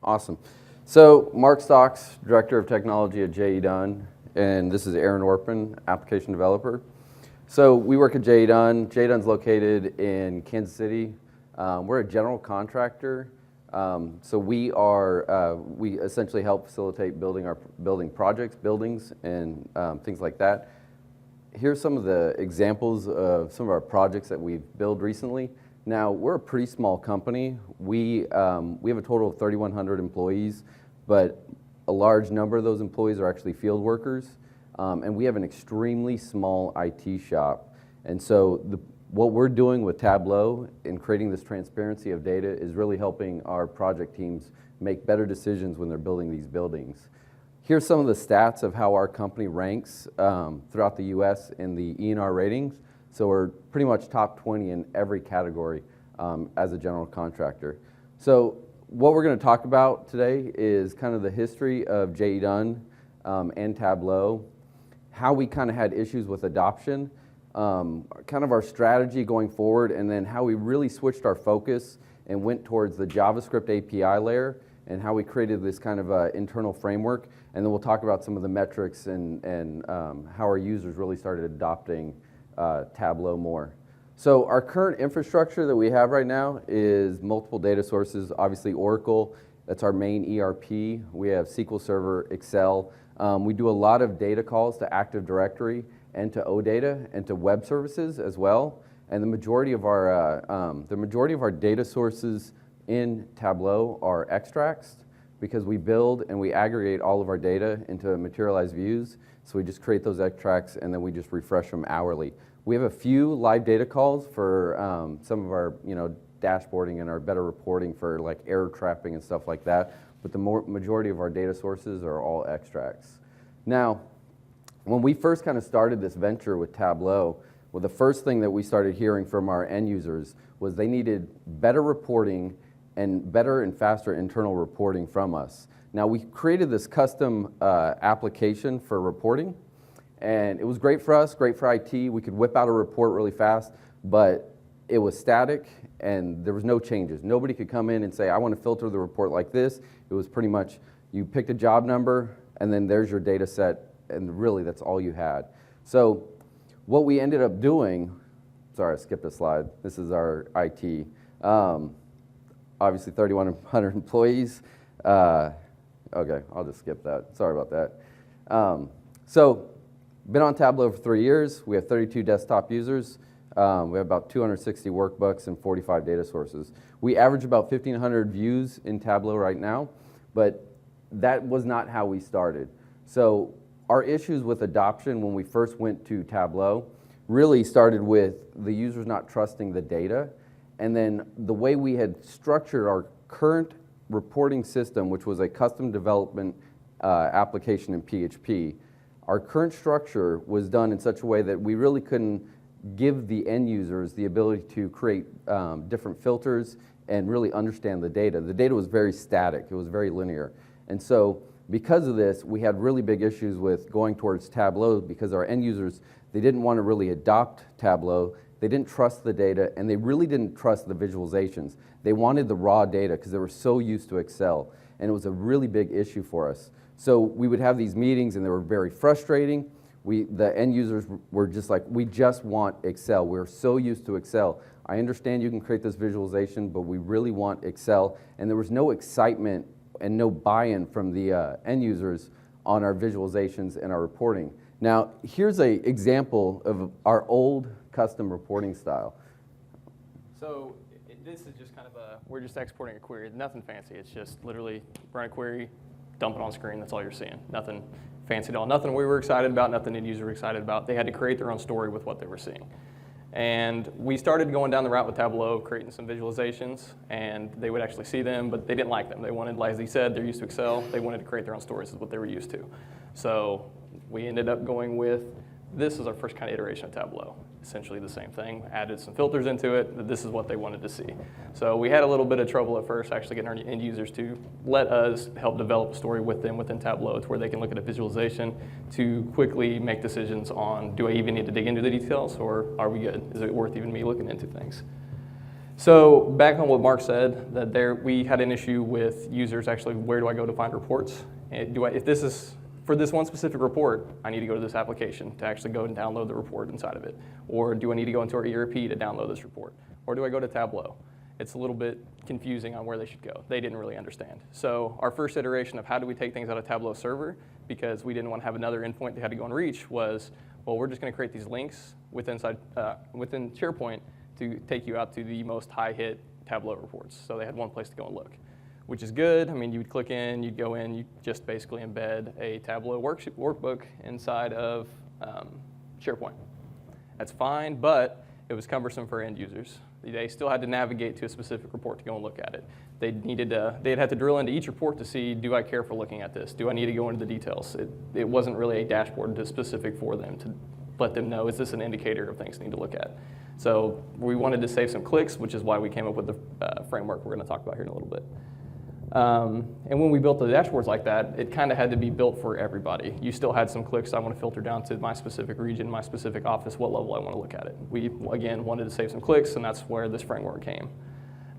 Awesome. So Mark Stocks, Director of Technology at J.E. Dunn, and this is Aaron Orpin, Application Developer. So we work at J.E. Dunn. J.E. Dunn's located in Kansas City. We're a general contractor. So we essentially help facilitate building projects, buildings, and things like that. Here's some of the examples of some of our projects that we've built recently. Now, we're a pretty small company. We have a total of 3,100 employees, but a large number of those employees are actually field workers. And we have an extremely small IT shop. And so what we're doing with Tableau in creating this transparency of data is really helping our project teams make better decisions when they're building these buildings. Here's some of the stats of how our company ranks throughout the US in the ENR ratings. So we're pretty much top 20 in every category as a general contractor. So what we're going to talk about today is kind of the history of J.E. Dunn and Tableau, how we kind of had issues with adoption, kind of our strategy going forward, and then how we really switched our focus and went towards the JavaScript API layer and how we created this kind of internal framework. And then we'll talk about some of the metrics and how our users really started adopting Tableau more. So our current infrastructure that we have right now is multiple data sources, obviously Oracle, that's our main ERP. We have SQL Server, Excel. We do a lot of data calls to Active Directory and to OData and to web services as well. And the majority of our data sources in Tableau are extracts because we build and we aggregate all of our data into materialized views. So we just create those extracts and then we just refresh them hourly. We have a few live data calls for some of our dashboarding and our better reporting for like error trapping and stuff like that. But the majority of our data sources are all extracts. Now, when we first kind of started this venture with Tableau, well, the first thing that we started hearing from our end users was they needed better reporting and better and faster internal reporting from us. Now, we created this custom application for reporting, and it was great for us, great for IT. We could whip out a report really fast, but it was static, and there was no changes. Nobody could come in and say, I want to filter the report like this. It was pretty much, you picked a job number, and then there's your data set, and really that's all you had. So what we ended up doing, sorry, I skipped a slide. This is our IT. Obviously 3,100 employees. Okay, I'll just skip that. Sorry about that. So been on Tableau for 3 years. We have 32 desktop users. We have about 260 workbooks and 45 data sources. We average about 1,500 views in Tableau right now, but that was not how we started. So our issues with adoption when we first went to Tableau really started with the users not trusting the data, and then the way we had structured our current reporting system, which was a custom development application in PHP. Our current structure was done in such a way that we really couldn't give the end users the ability to create different filters and really understand the data. The data was very static, it was very linear. And so because of this, we had really big issues with going towards Tableau because our end users, they didn't want to really adopt Tableau, they didn't trust the data, and they really didn't trust the visualizations. They wanted the raw data because they were so used to Excel, and it was a really big issue for us. So we would have these meetings and they were very frustrating. The end users were just like, we just want Excel. We're so used to Excel. I understand you can create this visualization, but we really want Excel. And there was no excitement and no buy-in from the end users on our visualizations and our reporting. Now, here's an example of our old custom reporting style. So this is just kind of we're just exporting a query. Nothing fancy. It's just literally run a query, dump it on screen. That's all you're seeing. Nothing fancy at all. Nothing we were excited about, nothing end user were excited about. They had to create their own story with what they were seeing. And we started going down the route with Tableau, creating some visualizations, and they would actually see them, but they didn't like them. They wanted, like he said, they're used to Excel. They wanted to create their own stories, is what they were used to. So we ended up going with, this is our first kind of iteration of Tableau. Essentially the same thing, added some filters into it. This is what they wanted to see. So we had a little bit of trouble at first actually getting our end users to let us help develop a story with them within Tableau to where they can look at a visualization to quickly make decisions on, do I even need to dig into the details, or are we good? Is it worth even me looking into things? So back on what Mark said, that we had an issue with users actually, where do I go to find reports? And if this is, for this one specific report, I need to go to this application to actually go and download the report inside of it. Or do I need to go into our ERP to download this report? Or do I go to Tableau? It's a little bit confusing on where they should go. They didn't really understand. So our first iteration of how do we take things out of Tableau server, because we didn't want to have another endpoint they had to go and reach, was, well, we're just going to create these links within SharePoint to take you out to the most high-hit Tableau reports. So they had one place to go and look, which is good. I mean, you would click in, you'd go in, you just basically embed a Tableau workbook inside of SharePoint. That's fine, but it was cumbersome for end users. They still had to navigate to a specific report to go and look at it. They'd had to drill into each report to see, do I care for looking at this? Do I need to go into the details? It wasn't really a dashboard specific for them to let them know, is this an indicator of things they need to look at? So we wanted to save some clicks, which is why we came up with the framework we're going to talk about here in a little bit. And when we built the dashboards like that, it kind of had to be built for everybody. You still had some clicks I want to filter down to my specific region, my specific office, what level I want to look at it. We, again, wanted to save some clicks, and that's where this framework came.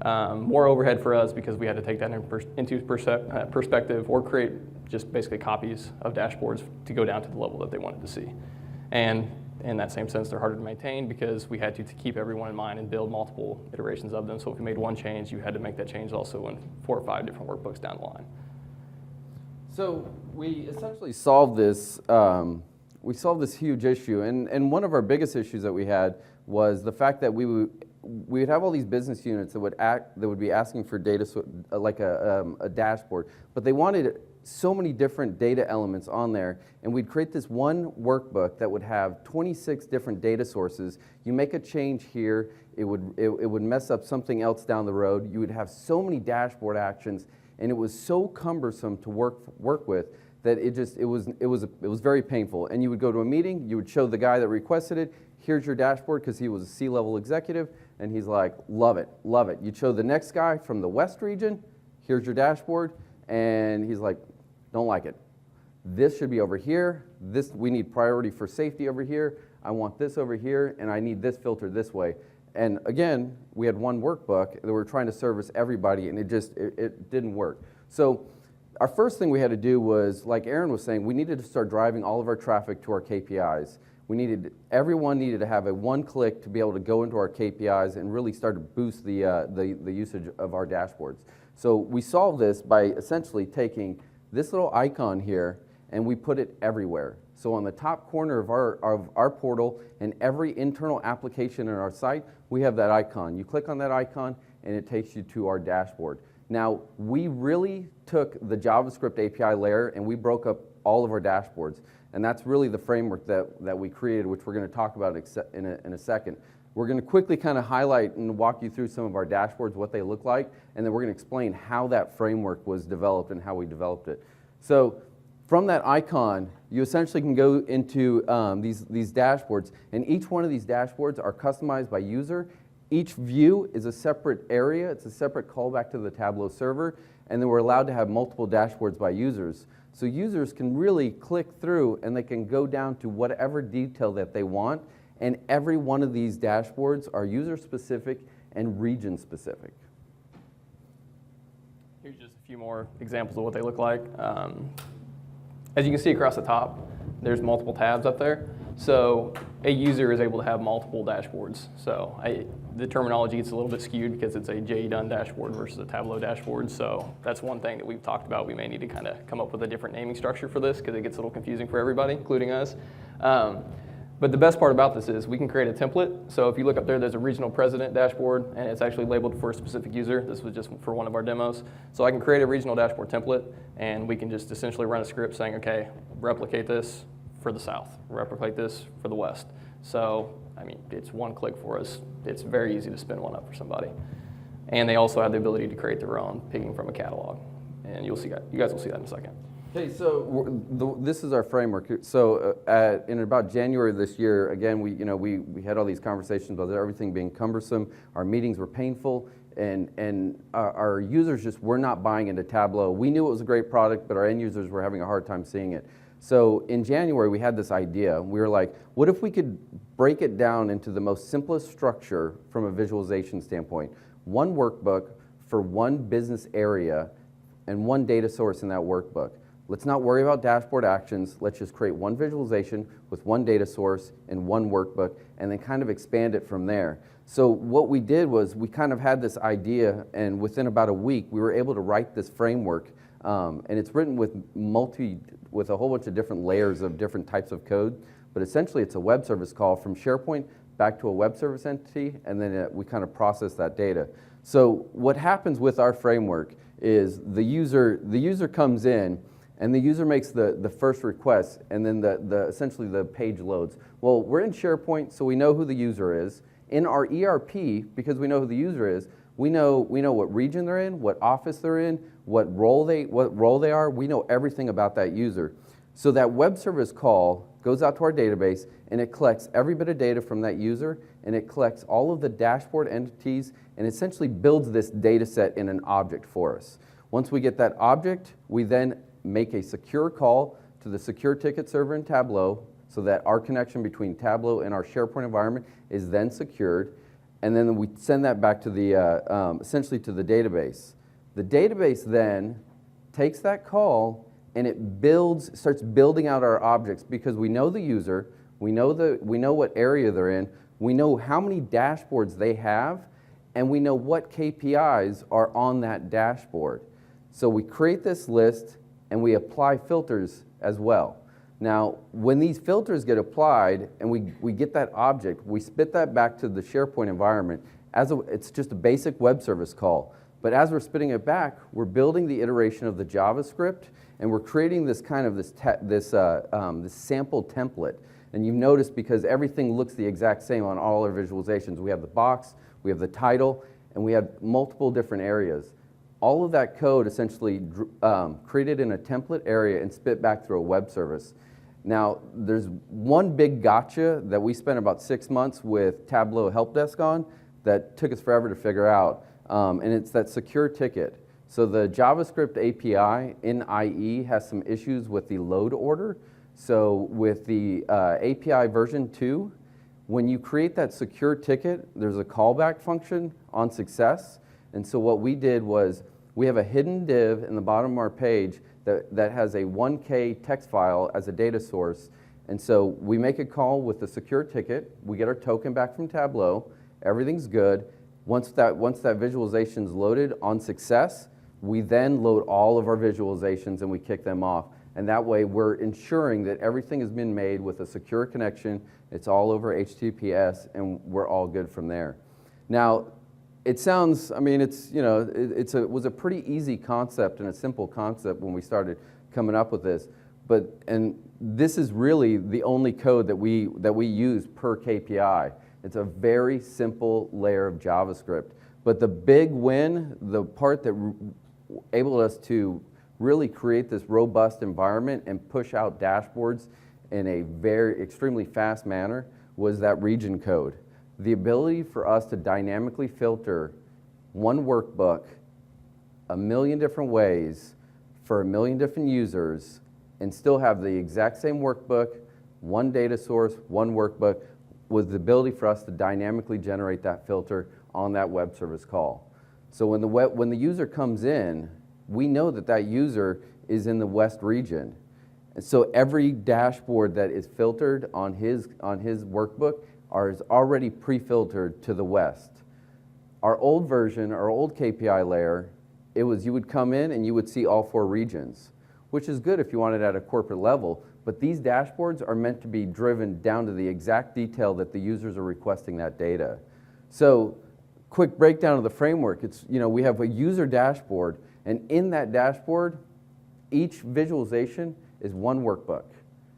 More overhead for us because we had to take that into perspective or create just basically copies of dashboards to go down to the level that they wanted to see. And in that same sense, they're harder to maintain because we had to keep everyone in mind and build multiple iterations of them. So if you made one change, you had to make that change also in 4 or 5 different workbooks down the line. So we essentially solved this. We solved this huge issue, and one of our biggest issues that we had was the fact that we would have all these business units that would be asking for data, like a dashboard, but they wanted so many different data elements on there, and we'd create this one workbook that would have 26 different data sources. You make a change here, it would mess up something else down the road. You would have so many dashboard actions, and it was so cumbersome to work with that it was very painful. And you would go to a meeting, you would show the guy that requested it, here's your dashboard, because he was a C-level executive, and he's like, love it, love it. You'd show the next guy from the West region, here's your dashboard, and he's like, don't like it. This should be over here. We need priority for safety over here. I want this over here, and I need this filter this way. And again, we had one workbook that we were trying to service everybody, and it didn't work. So our first thing we had to do was, like Aaron was saying, we needed to start driving all of our traffic to our KPIs. Everyone needed to have a one-click to be able to go into our KPIs and really start to boost the usage of our dashboards. So we solved this by essentially taking this little icon here, and we put it everywhere. So on the top corner of our portal and every internal application in our site, we have that icon. You click on that icon, and it takes you to our dashboard. Now, we really took the JavaScript API layer, and we broke up all of our dashboards. And that's really the framework that we created, which we're going to talk about in a second. We're going to quickly kind of highlight and walk you through some of our dashboards, what they look like, and then we're going to explain how that framework was developed and how we developed it. So from that icon, you essentially can go into these dashboards, and each one of these dashboards are customized by user. Each view is a separate area. It's a separate callback to the Tableau server, and then we're allowed to have multiple dashboards by users. So users can really click through, and they can go down to whatever detail that they want. And every one of these dashboards are user-specific and region-specific. Here's just a few more examples of what they look like. As you can see across the top, there's multiple tabs up there. So a user is able to have multiple dashboards. So the terminology gets a little bit skewed because it's a JDone dashboard versus a Tableau dashboard. So that's one thing that we've talked about. We may need to kind of come up with a different naming structure for this because it gets a little confusing for everybody, including us. But the best part about this is we can create a template. So if you look up there, there's a regional president dashboard, and it's actually labeled for a specific user. This was just for one of our demos. So I can create a regional dashboard template, and we can just essentially run a script saying, okay, replicate this for the South, replicate this for the West. So, I mean, it's one click for us. It's very easy to spin one up for somebody. And they also have the ability to create their own, picking from a catalog. And you guys will see that in a second. Okay, so this is our framework. So in about January of this year, again, we had all these conversations about everything being cumbersome. Our meetings were painful, and our users just were not buying into Tableau. We knew it was a great product, but our end users were having a hard time seeing it. So in January, we had this idea. We were like, what if we could break it down into the most simplest structure from a visualization standpoint? One workbook for one business area and one data source in that workbook. Let's not worry about dashboard actions. Let's just create one visualization with one data source and one workbook, and then kind of expand it from there. So what we did was we kind of had this idea, and within about a week, we were able to write this framework. And it's written with a whole bunch of different layers of different types of code. But essentially, it's a web service call from SharePoint back to a web service entity, and then we kind of process that data. So what happens with our framework is the user comes in, and the user makes the first request, and then essentially the page loads. Well, we're in SharePoint, so we know who the user is. In our ERP, because we know who the user is, we know what region they're in, what office they're in, what role they are. We know everything about that user. So that web service call goes out to our database, and it collects every bit of data from that user, and it collects all of the dashboard entities, and essentially builds this data set in an object for us. Once we get that object, we then make a secure call to the secure ticket server in Tableau, so that our connection between Tableau and our SharePoint environment is then secured, and then we send that back to the essentially to the database. The database then takes that call and it starts building out our objects, because we know the user, we know what area they're in, we know how many dashboards they have, and we know what KPIs are on that dashboard. So we create this list and we apply filters as well. Now, when these filters get applied and we get that object, we spit that back to the SharePoint environment. It's just a basic web service call. But as we're spitting it back, we're building the iteration of the JavaScript, and we're creating this kind of this sample template. And you've noticed, because everything looks the exact same on all our visualizations. We have the box, we have the title, and we have multiple different areas. All of that code essentially created in a template area and spit back through a web service. Now, there's one big gotcha that we spent about 6 months with Tableau Help Desk on that took us forever to figure out, and it's that secure ticket. So the JavaScript API in IE has some issues with the load order. So with the API version 2, when you create that secure ticket, there's a callback function on success. And so what we did was, we have a hidden div in the bottom of our page that has a 1K text file as a data source. And so we make a call with the secure ticket, we get our token back from Tableau, everything's good. Once that visualization is loaded on success, we then load all of our visualizations and we kick them off. And that way we're ensuring that everything has been made with a secure connection, it's all over HTTPS, and we're all good from there. Now, it sounds, I mean, it was a pretty easy concept and a simple concept when we started coming up with this, and this is really the only code that we use per KPI. It's a very simple layer of JavaScript. But the big win, the part that enabled us to really create this robust environment and push out dashboards in a very extremely fast manner, was that region code. The ability for us to dynamically filter one workbook a million different ways for a million different users and still have the exact same workbook, one data source, one workbook, was the ability for us to dynamically generate that filter on that web service call. So when the user comes in, we know that user is in the West region. And so every dashboard that is filtered on his workbook is already pre-filtered to the West. Our old version, our old KPI layer, it was you would come in and you would see all 4 regions, which is good if you want it at a corporate level, but these dashboards are meant to be driven down to the exact detail that the users are requesting that data. So, quick breakdown of the framework, we have a user dashboard, and in that dashboard, each visualization is one workbook.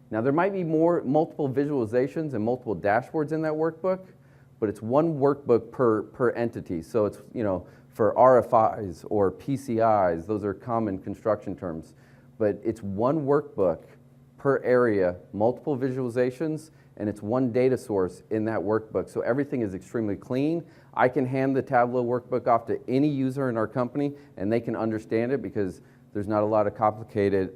Now, there might be multiple visualizations and multiple dashboards in that workbook, but it's one workbook per entity. So it's, for RFIs or PCIs, those are common construction terms. But it's one workbook per area, multiple visualizations, and it's one data source in that workbook. So everything is extremely clean. I can hand the Tableau workbook off to any user in our company, and they can understand it because there's not a lot of complicated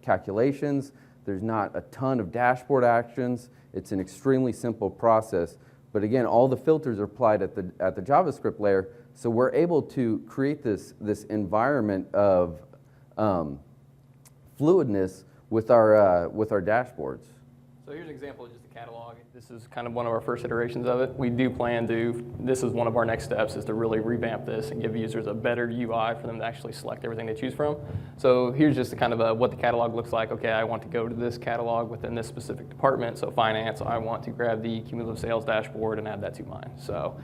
calculations. There's not a ton of dashboard actions. It's an extremely simple process. But again, all the filters are applied at the JavaScript layer, so we're able to create this environment of fluidness with our dashboards. So here's an example of just a catalog. This is kind of one of our first iterations of it. We do plan to, this is one of our next steps, is to really revamp this and give users a better UI for them to actually select everything they choose from. So here's just kind of what the catalog looks like. Okay, I want to go to this catalog within this specific department. So finance, I want to grab the cumulative sales dashboard and add that to mine. So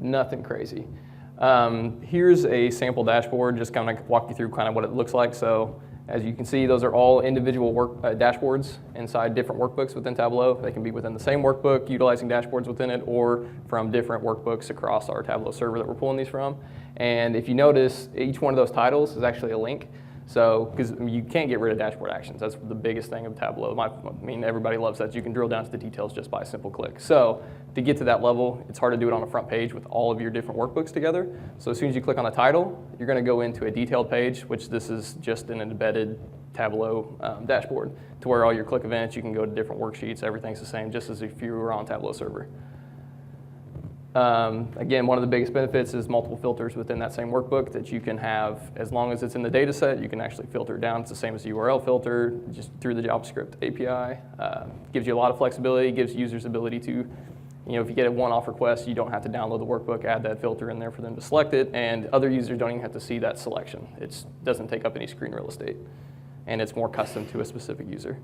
nothing crazy. Here's a sample dashboard, just kind of walk you through kind of what it looks like. So as you can see, those are all individual dashboards inside different workbooks within Tableau. They can be within the same workbook, utilizing dashboards within it, or from different workbooks across our Tableau server that we're pulling these from. And if you notice, each one of those titles is actually a link. So, because you can't get rid of dashboard actions. That's the biggest thing of Tableau. I mean, everybody loves that. You can drill down to the details just by a simple click. So, to get to that level, it's hard to do it on a front page with all of your different workbooks together. So, as soon as you click on the title, you're going to go into a detailed page, which this is just an embedded Tableau dashboard, to where all your click events, you can go to different worksheets. Everything's the same, just as if you were on Tableau server. Again, one of the biggest benefits is multiple filters within that same workbook that you can have. As long as it's in the data set, you can actually filter it down. It's the same as the URL filter, just through the JavaScript API. Gives you a lot of flexibility, gives users ability to, if you get a one-off request, you don't have to download the workbook, add that filter in there for them to select it, and other users don't even have to see that selection. It doesn't take up any screen real estate, and it's more custom to a specific user.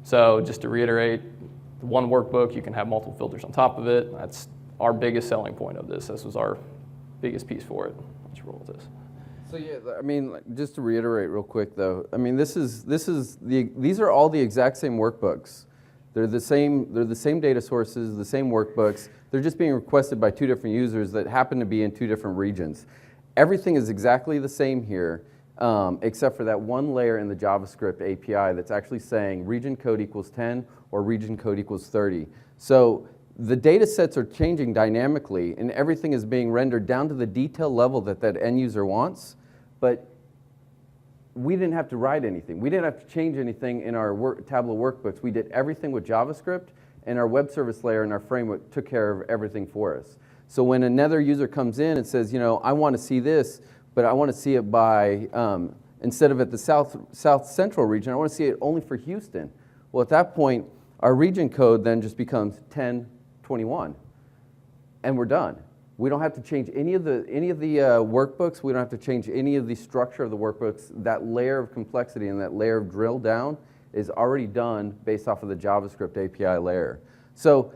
So just to reiterate, the one workbook, you can have multiple filters on top of it. That's our biggest selling point of this. This was our biggest piece for it. Let's roll with this. So yeah, I mean, just to reiterate real quick though, I mean, these are all the exact same workbooks. They're the same data sources, the same workbooks. They're just being requested by two different users that happen to be in two different regions. Everything is exactly the same here, except for that one layer in the JavaScript API that's actually saying region code equals 10 or region code equals 30. So the data sets are changing dynamically, and everything is being rendered down to the detail level that end user wants, but we didn't have to write anything. We didn't have to change anything in our Tableau workbooks. We did everything with JavaScript, and our web service layer and our framework took care of everything for us. So when another user comes in and says, I want to see this, but I want to see it by, instead of at the South Central region, I want to see it only for Houston. Well, at that point, our region code then just becomes 1021, and we're done. We don't have to change any of the workbooks. We don't have to change any of the structure of the workbooks. That layer of complexity and that layer of drill down is already done based off of the JavaScript API layer. So,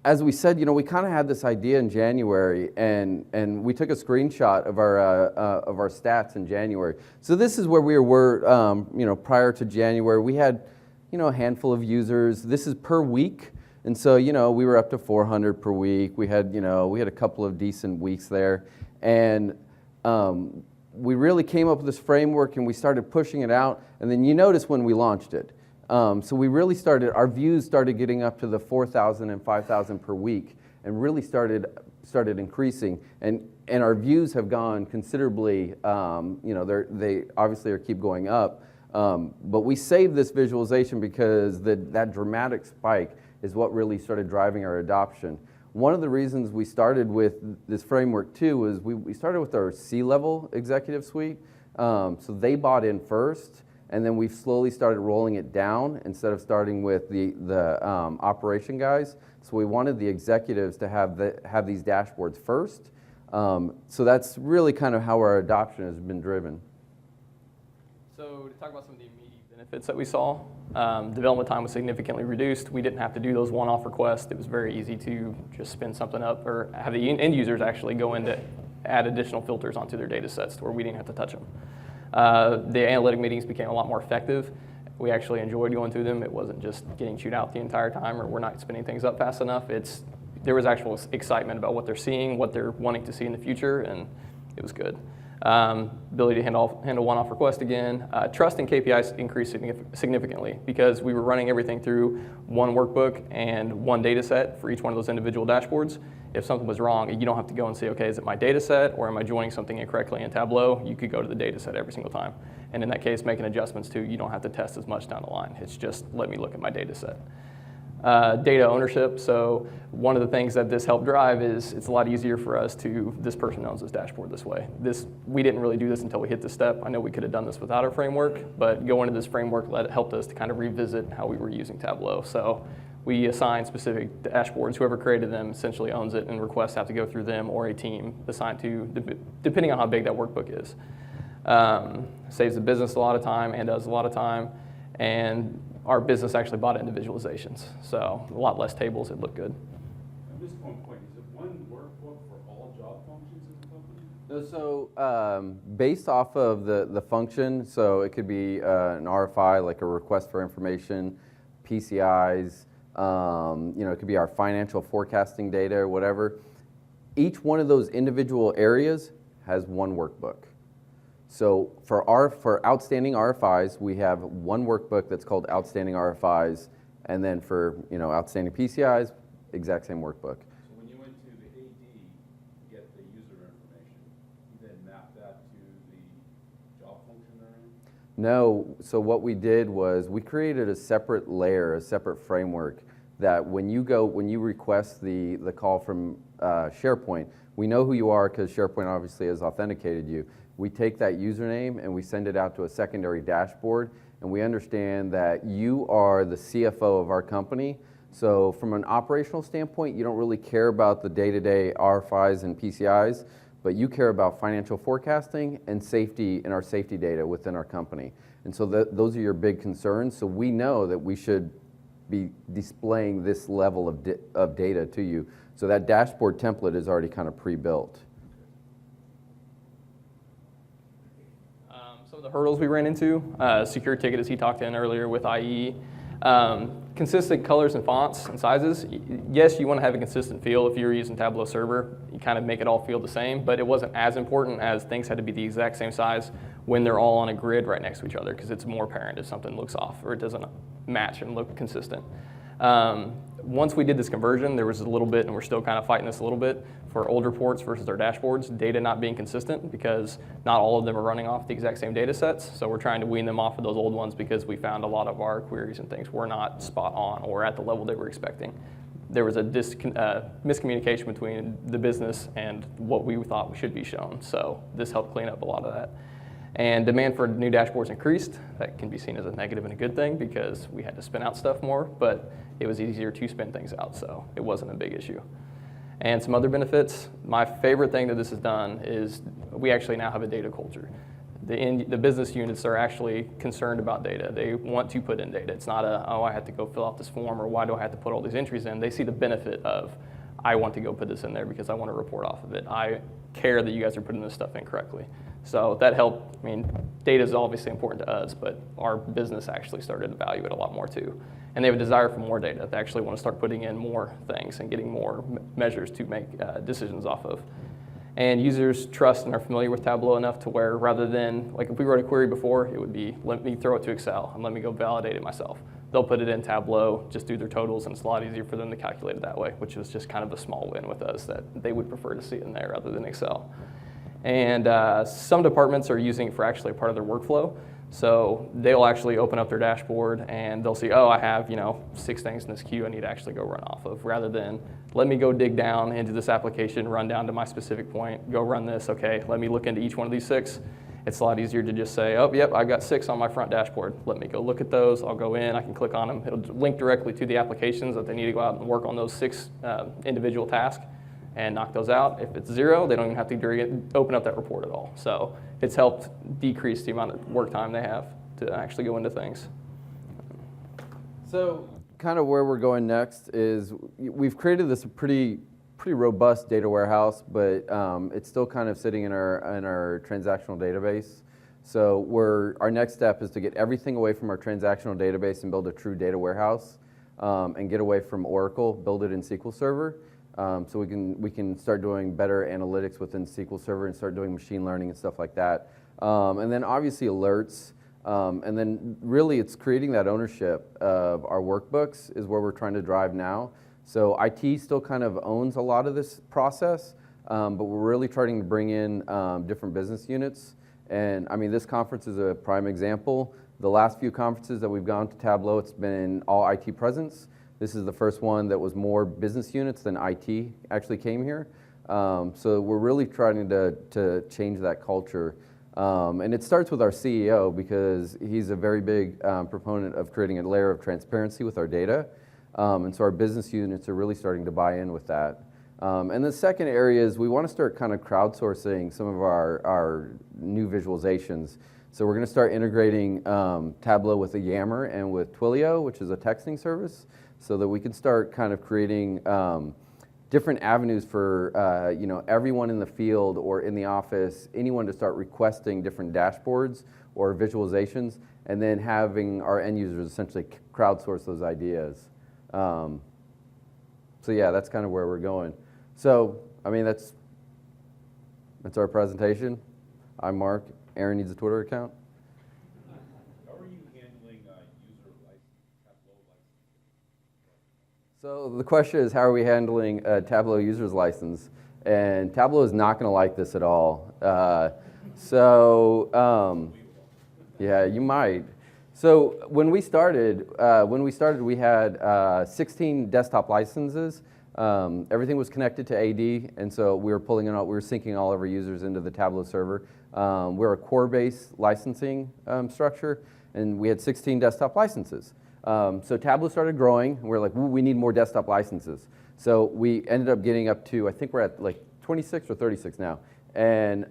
as we said, we kind of had this idea in January, and we took a screenshot of our stats in January. So this is where we were, prior to January. We had, a handful of users. This is per week. And so, we were up to 400 per week. We had, we had a couple of decent weeks there. And we really came up with this framework and we started pushing it out. And then you notice when we launched it. So we really our views started getting up to the 4,000 and 5,000 per week and really started increasing. And our views have gone considerably, they obviously keep going up. But we saved this visualization because that dramatic spike is what really started driving our adoption. One of the reasons we started with this framework too was we started with our C-level executive suite. So they bought in first, and then we've slowly started rolling it down instead of starting with the operation guys. So we wanted the executives to have these dashboards first. So that's really kind of how our adoption has been driven. So to talk about some of the immediate benefits that we saw, development time was significantly reduced. We didn't have to do those one-off requests. It was very easy to just spin something up or have the end users actually go in to add additional filters onto their data sets to where we didn't have to touch them. The analytic meetings became a lot more effective. We actually enjoyed going through them. It wasn't just getting chewed out the entire time or we're not spinning things up fast enough. There was actual excitement about what they're seeing, what they're wanting to see in the future, and it was good. Ability to handle one-off request again. Trust and KPIs increased significantly because we were running everything through one workbook and one data set for each one of those individual dashboards. If something was wrong, you don't have to go and say, okay, is it my data set or am I joining something incorrectly in Tableau? You could go to the data set every single time. And in that case, making adjustments too, you don't have to test as much down the line. It's just, let me look at my data set. Data ownership, so one of the things that this helped drive is it's a lot easier for us to, this person owns this dashboard this way. We didn't really do this until we hit this step. I know we could have done this without our framework, but going into this framework helped us to kind of revisit how we were using Tableau. So we assign specific dashboards. Whoever created them essentially owns it, and requests have to go through them or a team assigned to, depending on how big that workbook is. Saves the business a lot of time and does a lot of time, and our business actually bought individualizations, so a lot less tables. It looked good. At this point, is it one workbook for all job functions in the company? So based off of the function, so it could be an RFI, like a request for information, PCIs, it could be our financial forecasting data or whatever. Each one of those individual areas has one workbook. So for outstanding RFIs, we have one workbook that's called Outstanding RFIs, and then for outstanding PCIs, exact same workbook. So when you went to the AD to get the user information, you then mapped that to the job function they're in? No, so what we did was we created a separate layer, a separate framework that when you request the call from SharePoint, we know who you are because SharePoint obviously has authenticated you. We take that username and we send it out to a secondary dashboard, and we understand that you are the CFO of our company. So from an operational standpoint, you don't really care about the day-to-day RFIs and PCIs, but you care about financial forecasting and safety in our safety data within our company. And so those are your big concerns. So we know that we should be displaying this level of data to you. So that dashboard template is already kind of pre-built. Some of the hurdles we ran into, secure ticket as he talked in earlier with IE, consistent colors and fonts and sizes. Yes, you want to have a consistent feel if you're using Tableau Server. You kind of make it all feel the same, but it wasn't as important as things had to be the exact same size when they're all on a grid right next to each other, because it's more apparent if something looks off or it doesn't match and look consistent. Once we did this conversion, there was a little bit, and we're still kind of fighting this a little bit, for old reports versus our dashboards, data not being consistent because not all of them are running off the exact same data sets. So we're trying to wean them off of those old ones because we found a lot of our queries and things were not spot on or at the level they were expecting. There was a miscommunication between the business and what we thought should be shown. So this helped clean up a lot of that. And demand for new dashboards increased. That can be seen as a negative and a good thing because we had to spin out stuff more, but it was easier to spin things out, so it wasn't a big issue. And some other benefits, my favorite thing that this has done is we actually now have a data culture. The business units are actually concerned about data. They want to put in data. It's not oh, I have to go fill out this form, or why do I have to put all these entries in? They see the benefit of, I want to go put this in there because I want to report off of it. I care that you guys are putting this stuff in correctly. So that helped. I mean, data is obviously important to us, but our business actually started to value it a lot more too. And they have a desire for more data. They actually want to start putting in more things and getting more measures to make decisions off of. And users trust and are familiar with Tableau enough to where rather than, like if we wrote a query before, it would be, let me throw it to Excel and let me go validate it myself. They'll put it in Tableau, just do their totals, and it's a lot easier for them to calculate it that way, which was just kind of a small win with us that they would prefer to see it in there rather than Excel. And some departments are using it for actually a part of their workflow. So they'll actually open up their dashboard and they'll see, oh, I have 6 things in this queue I need to actually go run off of, rather than let me go dig down into this application, run down to my specific point, go run this, okay, let me look into each one of these 6. It's a lot easier to just say, oh, yep, I've got 6 on my front dashboard. Let me go look at those. I'll go in, I can click on them. It'll link directly to the applications that they need to go out and work on those 6 individual tasks and knock those out. If it's 0, they don't even have to open up that report at all. So it's helped decrease the amount of work time they have to actually go into things. So kind of where we're going next is we've created this pretty robust data warehouse, but it's still kind of sitting in our transactional database. So our next step is to get everything away from our transactional database and build a true data warehouse, and get away from Oracle, build it in SQL Server. So we can start doing better analytics within SQL Server and start doing machine learning and stuff like that. And then obviously alerts. And then really it's creating that ownership of our workbooks is where we're trying to drive now. So IT still kind of owns a lot of this process, but we're really trying to bring in different business units. And I mean, this conference is a prime example. The last few conferences that we've gone to Tableau, it's been all IT presence. This is the first one that was more business units than IT actually came here. So we're really trying to change that culture. And it starts with our CEO because he's a very big proponent of creating a layer of transparency with our data. And so our business units are really starting to buy in with that. And the second area is we want to start kind of crowdsourcing some of our new visualizations. So we're going to start integrating Tableau with a Yammer and with Twilio, which is a texting service, so that we can start kind of creating different avenues for you know, everyone in the field or in the office, anyone to start requesting different dashboards or visualizations, and then having our end users essentially crowdsource those ideas. So yeah, that's kind of where we're going. So I mean, that's our presentation. I'm Mark. Aaron needs a Twitter account. How are you handling user Tableau license? So the question is, how are we handling Tableau users license? And Tableau is not going to like this at all. Yeah, you might. So when we started, we had 16 desktop licenses. Everything was connected to AD, and so we were syncing all of our users into the Tableau server. We're a core-based licensing structure, and we had 16 desktop licenses. So Tableau started growing, and we're like, ooh, we need more desktop licenses. So we ended up getting up to, I think we're at like 26 or 36 now. And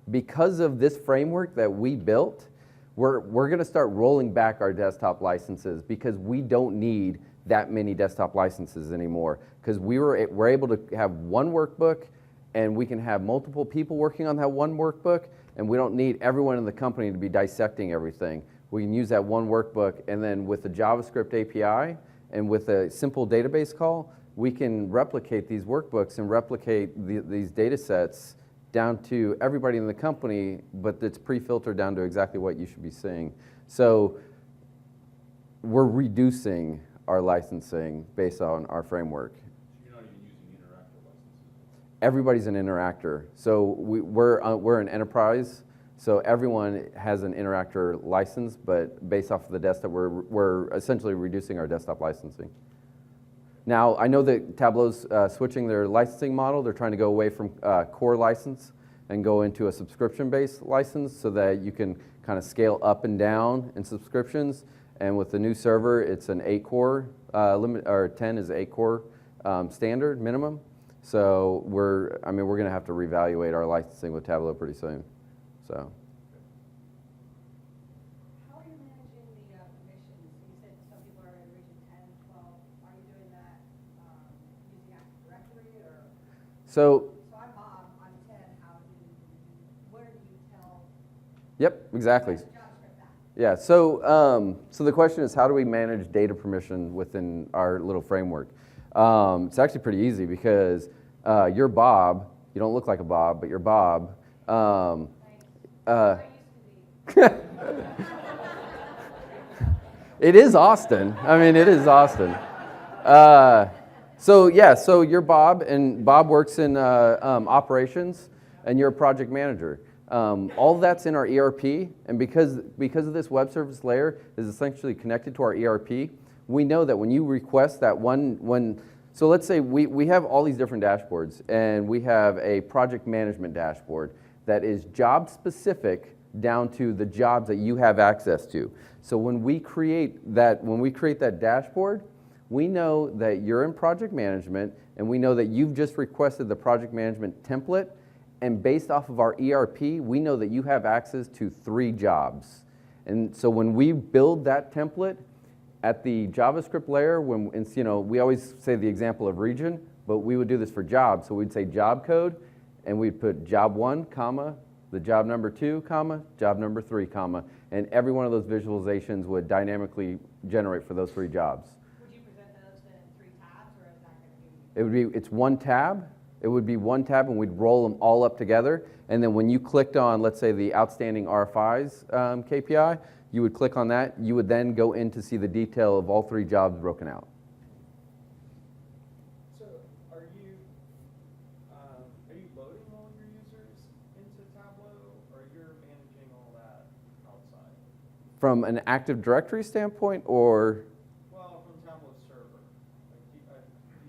because of this framework that we built, we're going to start rolling back our desktop licenses because we don't need that many desktop licenses anymore. Because we're able to have one workbook, and we can have multiple people working on that one workbook, and we don't need everyone in the company to be dissecting everything. We can use that one workbook, and then with the JavaScript API and with a simple database call, we can replicate these workbooks and replicate these data sets down to everybody in the company, but it's pre-filtered down to exactly what you should be seeing. So we're reducing our licensing based on our framework. You're not even using interactive licenses. Everybody's an interactor. So we're an enterprise. So everyone has an interactor license, but based off of the desktop, we're essentially reducing our desktop licensing. Now, I know that Tableau's switching their licensing model. They're trying to go away from core license and go into a subscription-based license so that you can kind of scale up and down in subscriptions. And with the new server, it's an 8-core limit, or 10 is 8-core standard minimum. So we're going to have to reevaluate our licensing with Tableau pretty soon. So. How are you managing the permissions? You said some people are in region 10, 12. Are you doing that using Active Directory or? So So I'm Bob, I'm 10. Where do you tell? yep, exactly. JavaScript that? Yeah, so the question is, how do we manage data permission within our little framework? It's actually pretty easy because you're Bob. You don't look like a Bob, but you're Bob. I used to be. It is Austin. I mean, it is Austin. So you're Bob, and Bob works in operations, and you're a project manager. All of that's in our ERP, and because of this web service layer is essentially connected to our ERP, we know that when you request that so let's say we have all these different dashboards, and we have a project management dashboard that is job specific down to the jobs that you have access to. So when we create that dashboard, we know that you're in project management, and we know that you've just requested the project management template, and based off of our ERP, we know that you have access to 3 jobs. And so when we build that template at the JavaScript layer, we always say the example of region, but we would do this for jobs. So we'd say job code, and we'd put job 1, comma, the job number 2, comma, job number 3, comma, and every one of those visualizations would dynamically generate for those 3 jobs. Would you present those in 3 tabs, or is that going to be? It's one tab. It would be one tab, and we'd roll them all up together. And then when you clicked on, let's say, the outstanding RFIs KPI, you would click on that. You would then go in to see the detail of all 3 jobs broken out. So are you loading all your users into Tableau, or you're managing all that outside? From an Active Directory standpoint, or? Well, from Tableau server, like, do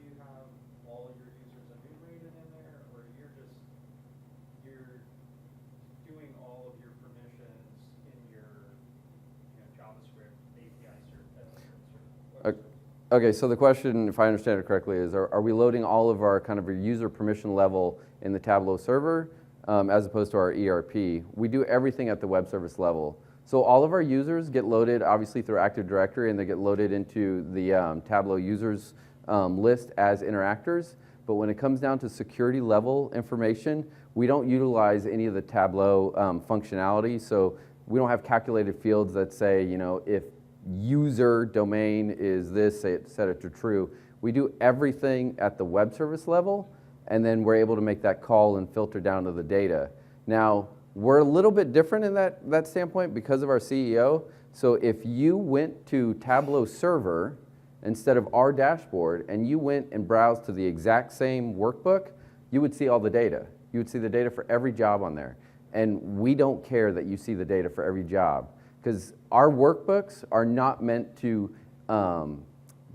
you have all your users enumerated in there, or you're doing all of your permissions in your JavaScript API server? Okay, so the question, if I understand it correctly, is are we loading all of our kind of user permission level in the Tableau server as opposed to our ERP? We do everything at the web service level. So all of our users get loaded obviously through Active Directory, and they get loaded into the Tableau users list as interactors. But when it comes down to security level information, we don't utilize any of the Tableau functionality. So we don't have calculated fields that say, if user domain is this, set it to true. We do everything at the web service level, and then we're able to make that call and filter down to the data. Now, we're a little bit different in that standpoint because of our CEO. So if you went to Tableau server instead of our dashboard, and you went and browsed to the exact same workbook, you would see all the data. You would see the data for every job on there. And we don't care that you see the data for every job, because our workbooks are not meant to,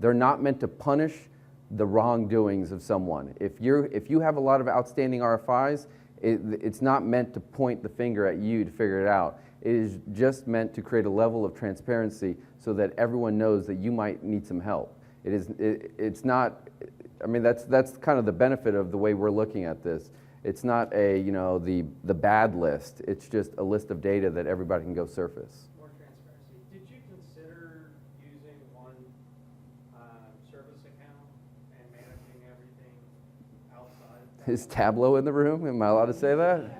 they're not meant to punish the wrongdoings of someone. If you have a lot of outstanding RFIs, it's not meant to point the finger at you to figure it out. It is just meant to create a level of transparency so that everyone knows that you might need some help. It's not, I mean, that's kind of the benefit of the way we're looking at this. It's not the bad list. It's just a list of data that everybody can go surface. More transparency. Did you consider using one service account and managing everything outside? Is Tableau in the room? Am I allowed to say that?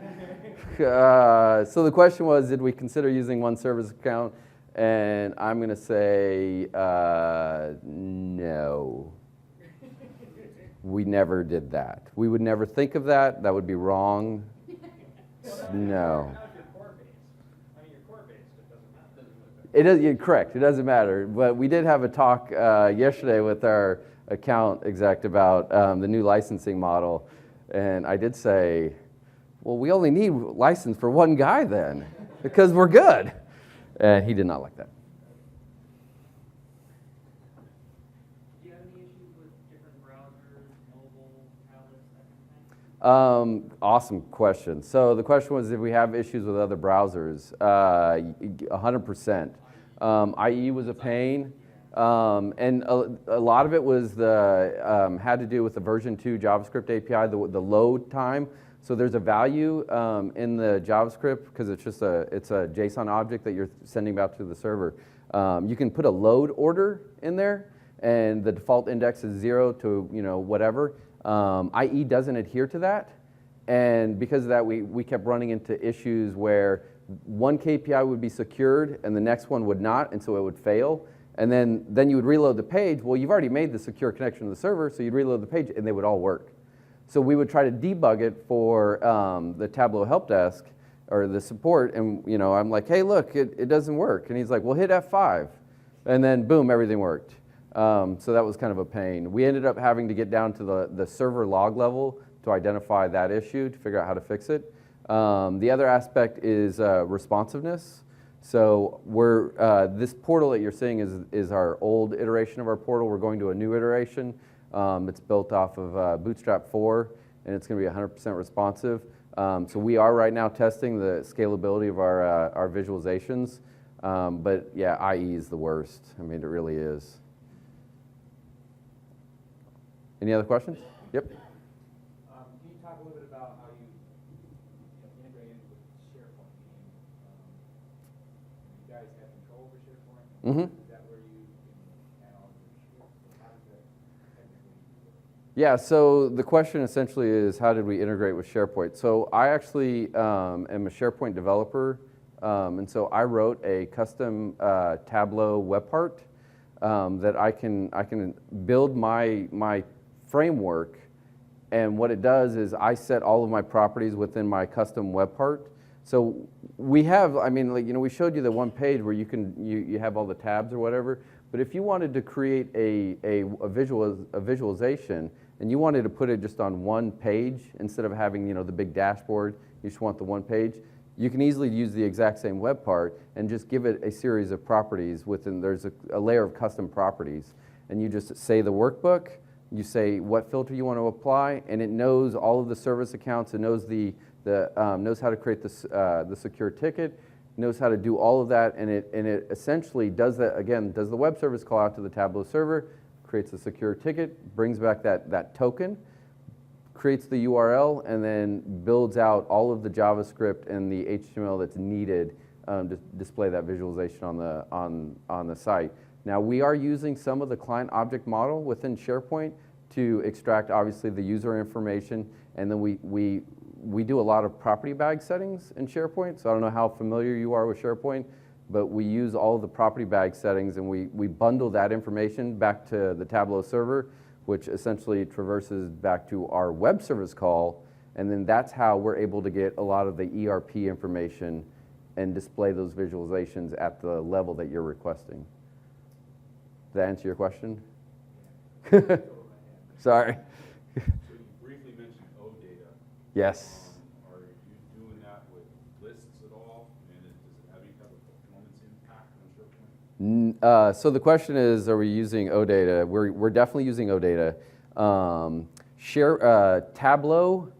So the question was, did we consider using one service account? And I'm going to say no. We never did that. We would never think of that. That would be wrong. No. Not if your core base. I mean, your core base, it doesn't matter. It is, you're correct. It doesn't matter. But we did have a talk yesterday with our account exec about the new licensing model. And I did say, well, we only need license for one guy then, because we're good. And he did not like that. Do you have any issues with different browsers, mobile, tablets, that kind of thing? Awesome question. So the question was, if we have issues with other browsers, 100%. IE was a pain. And a lot of it was had to do with the version 2 JavaScript API, the load time. So there's a value in the JavaScript, because it's a JSON object that you're sending back to the server. You can put a load order in there, and the default index is 0 to whatever. IE doesn't adhere to that, and because of that, we kept running into issues where one KPI would be secured and the next one would not, and so it would fail. And then you would reload the page. Well, you've already made the secure connection to the server, so you'd reload the page, and they would all work. So we would try to debug it for the Tableau help desk or the support, and I'm like, hey, look, it doesn't work. And he's like, well, hit F5. And then, boom, everything worked. So that was kind of a pain. We ended up having to get down to the server log level to identify that issue, to figure out how to fix it. The other aspect is responsiveness. So this portal that you're seeing is our old iteration of our portal. We're going to a new iteration. It's built off of Bootstrap 4, and it's going to be 100% responsive. So we are right now testing the scalability of our visualizations. But yeah, IE is the worst. I mean, it really is. Any other questions? Yep. Can you talk a little bit about how you integrated with SharePoint? You guys have control over SharePoint? Mm-hmm. Is that where you can add all your how does that technically work? Yeah, so the question essentially is, how did we integrate with SharePoint? So I actually am a SharePoint developer, and so I wrote a custom Tableau web part that I can build my framework. And what it does is I set all of my properties within my custom web part. So we have, I mean, like, you know, we showed you the one page where you have all the tabs or whatever. But if you wanted to create a visualization and you wanted to put it just on one page instead of having, you know, the big dashboard, you just want the one page, you can easily use the exact same web part and just give it a series of properties within, there's a layer of custom properties. And you just say the workbook, you say what filter you want to apply, and it knows all of the service accounts, it knows knows how to create the secure ticket, knows how to do all of that, and it essentially does that, again, does the web service call out to the Tableau server, creates a secure ticket, brings back that token, creates the URL, and then builds out all of the JavaScript and the HTML that's needed to display that visualization on the site. Now, we are using some of the client object model within SharePoint to extract, obviously, the user information, and then we do a lot of property bag settings in SharePoint, so I don't know how familiar you are with SharePoint, but we use all of the property bag settings, and we bundle that information back to the Tableau server, which essentially traverses back to our web service call, and then that's how we're able to get a lot of the ERP information and display those visualizations at the level that you're requesting. Did that answer your question? Sorry. So you briefly mentioned OData. Yes. Are you doing that with lists at all? And does it have any type of performance impact on SharePoint? So the question is, are we using OData? We're definitely using OData. Tableau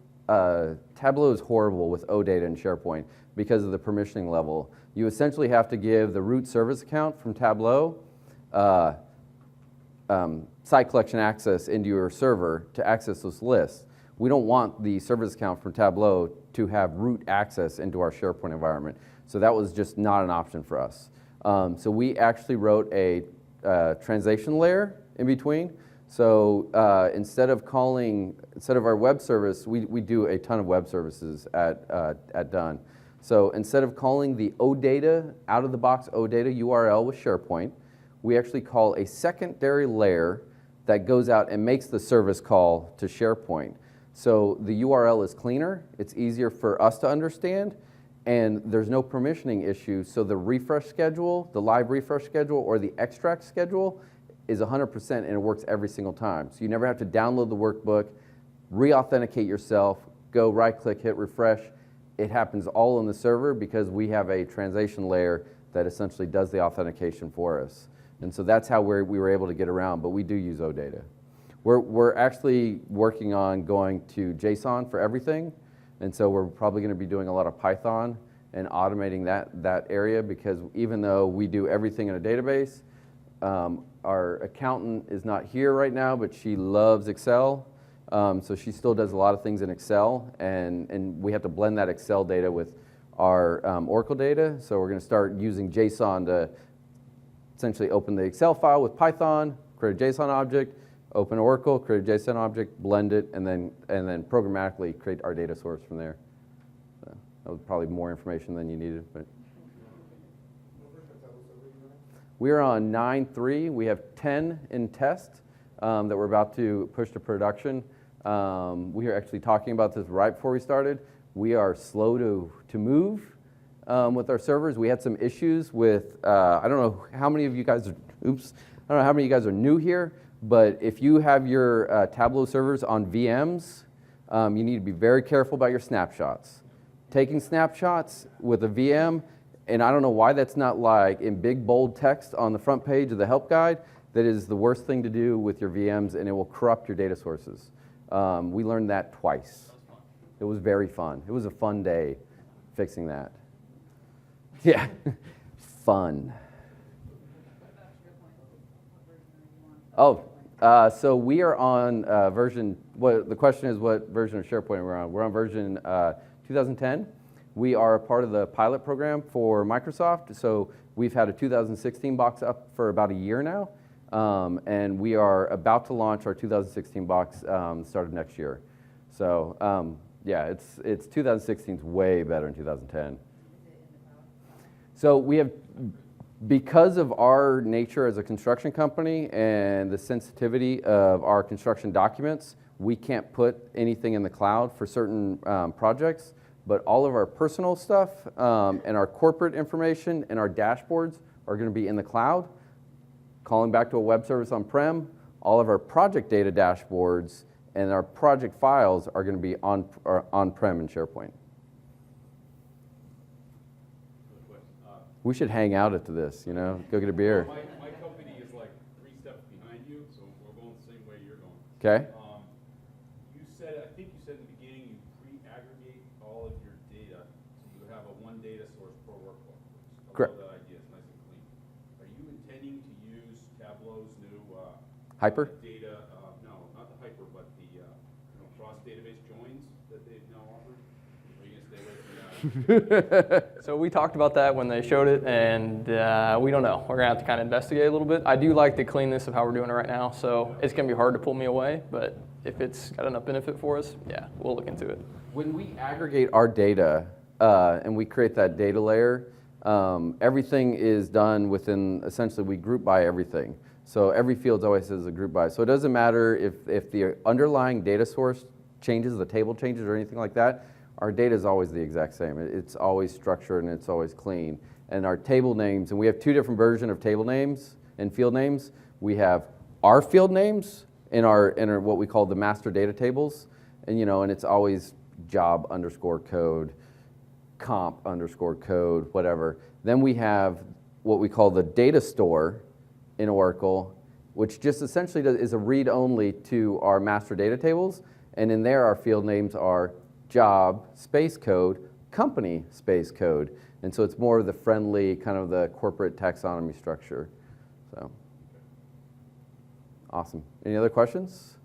is horrible with OData in SharePoint because of the permissioning level. You essentially have to give the root service account from Tableau site collection access into your server to access those lists. We don't want the service account from Tableau to have root access into our SharePoint environment. So that was just not an option for us. So we actually wrote a translation layer in between. So instead of our web service, we do a ton of web services at Dun. So instead of calling the OData, out of the box OData URL with SharePoint, we actually call a secondary layer that goes out and makes the service call to SharePoint. So the URL is cleaner, it's easier for us to understand, and there's no permissioning issue. So the refresh schedule, the live refresh schedule, or the extract schedule is 100%, and it works every single time. So you never have to download the workbook, re-authenticate yourself, go right-click, hit refresh. It happens all on the server because we have a translation layer that essentially does the authentication for us. And so that's how we were able to get around, but we do use OData. We're actually working on going to JSON for everything, and so we're probably going to be doing a lot of Python and automating that area, because even though we do everything in a database, our accountant is not here right now, but she loves Excel, so she still does a lot of things in Excel, and we have to blend that Excel data with our Oracle data, so we're going to start using JSON to essentially open the Excel file with Python, create a JSON object, open Oracle, create a JSON object, blend it, and then programmatically create our data source from there. So that was probably more information than you needed. But we are on 9.3. We have 10 in test that we're about to push to production. We are actually talking about this right before we started. We are slow to move with our servers. We had some issues with, I don't know how many of you guys are, I don't know how many of you guys are new here, but if you have your Tableau servers on VMs, you need to be very careful about your snapshots. Taking snapshots with a VM, and I don't know why that's not like in big bold text on the front page of the help guide, that is the worst thing to do with your VMs, and it will corrupt your data sources. We learned that twice. It was very fun. It was a fun day fixing that. Yeah, fun. Oh, so we are on version, the question is what version of SharePoint we're on. We're on version 2010. We are a part of the pilot program for Microsoft. So we've had a 2016 box up for about a year now. And we are about to launch our 2016 box start of next year. So yeah, it's 2016 is way better than 2010. So we have Because of our nature as a construction company and the sensitivity of our construction documents, we can't put anything in the cloud for certain projects, but all of our personal stuff and our corporate information and our dashboards are going to be in the cloud. Calling back to a web service on-prem, all of our project data dashboards and our project files are going to be on-prem in SharePoint. Another question. We should hang out after this, you know, go get a beer. My company is like 3 steps behind you, so we're going the same way you're going. Okay? You said, I think you said in the beginning, you pre-aggregate all of your data, so you have a one data source per workflow. I Correct. love that idea, it's nice and clean. Are you intending to use Tableau's new Hyper? data, no, not the Hyper, but the cross-database joins that they've now offered? Are you gonna stay away from that? So we talked about that when they showed it, and we don't know. We're gonna have to kind of investigate a little bit. I do like the cleanness of how we're doing it right now, so it's gonna be hard to pull me away, but if it's got enough benefit for us, yeah, we'll look into it. When we aggregate our data and we create that data layer, everything is done within, essentially we group by everything. So every field always says a group by. So it doesn't matter if the underlying data source changes, the table changes or anything like that, our data is always the exact same. It's always structured and it's always clean. And our table names, and we have 2 different versions of table names and field names. We have our field names in our what we call the master data tables, and and it's always job underscore code, comp underscore code, whatever. Then we have what we call the data store in Oracle, which just essentially is a read-only to our master data tables, and in there our field names are job, space code, company, space code. And so it's more of the friendly, kind of the corporate taxonomy structure. So, awesome. Any other questions?